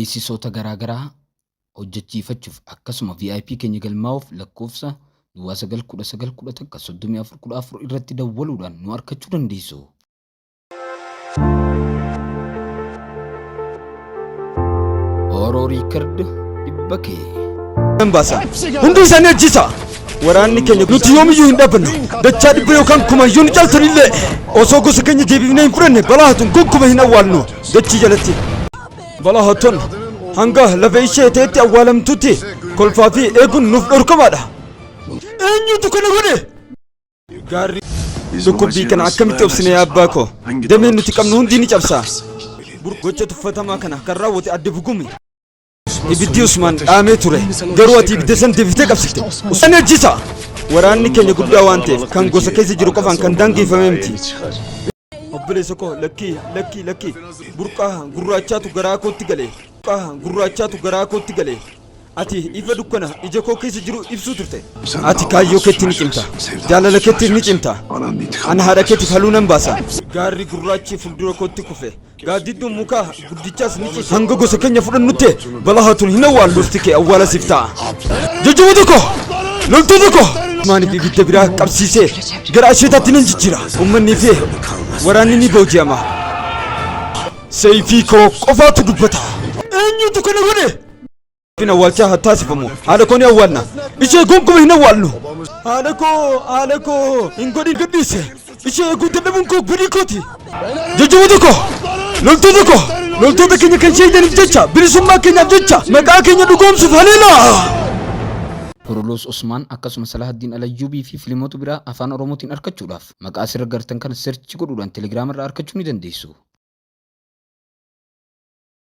Keessummoota garaagaraa hojjechiifachuuf akkasuma VIP keenya galmaa'uuf lakkoofsa 919113414 irratti dawwaluudhaan nu argachuu dandeessu. Oro Record Dibbakee. Ambasa. Hundi isaanii ajjisa. Waraanni keenya nuti yoomiyyuu hin dhaabbannu. Dachaa dhibba yookaan kumayyuu ni caaltanillee. Osoo gosa keenya deebifnee hin fudhanne balaa hatuun gonkumaa hin awwaalnu. Dachii jalatti. Balaa hatuun hanga lafa ishee ta'etti awwaalamtutti kolfaa fi eeguun nuuf dhorkamaadha. Eenyutu kana godhe? Gaarri dhukkubbii kana akkamitti obsine abbaa koo? Dameen nuti qabnu hundi ni cabsa. Gocha tuffatamaa kana kan raawwate adde bugumi. Ibiddi Usmaan dhaamee ture. Garuu ati ibidda san deebiftee qabsifte. Usmaan ajjisa. Waraanni keenya guddaa waan ta'eef kan gosa keessa jiru qofaan kan daangeffame miti. Obboleessa koo lakki burqaa gurraachaatu garaa kootti gale. Ati ifa dukkana ija koo keessa jiru ibsuu turte. Ati kaayyoo keetti ni cimta. Jaalala keetti ni cimta. Ana haadha keetiif haluu nan baasa. Gaarri gurraachi fuuldura kootti kufe. Gaaddidduun mukaa guddichaas ni cimsa. Hanga gosa keenya fudhannutti balaa hatuun hin awwaallu. Lolti kee awwaala siif ta'a. Jajjaboota koo! Loltoota koo! Maaniif ibidda biraa qabsiisee gara asheetaatti nan jijjiira. Uummanni fi waraanni ni booji'ama. Seeyfii koo qofaatu dubbata. Eenyutu kana godhe? Bina walcha hattaasifamu. Haadha koo ni awwaalna. Ishee gonkumaa hin awwaallu. Haadha koo hin godhin gadhiise. Ishee eeguutti dhabuun koo badii kooti. Jajjaboota koo! Loltoota keenya kan sheeyidaniif jecha bilisummaa keenyaaf jecha maqaa keenya dhugoomsuuf haleela. Horolos Usmaan akkasuma Salahaddin Alayyubii fi fiilmoota biraa afaan Oromootiin argachuudhaaf maqaa asirra gartan kana search godhuudhaan Telegiraam irraa argachuu ni dandeessu.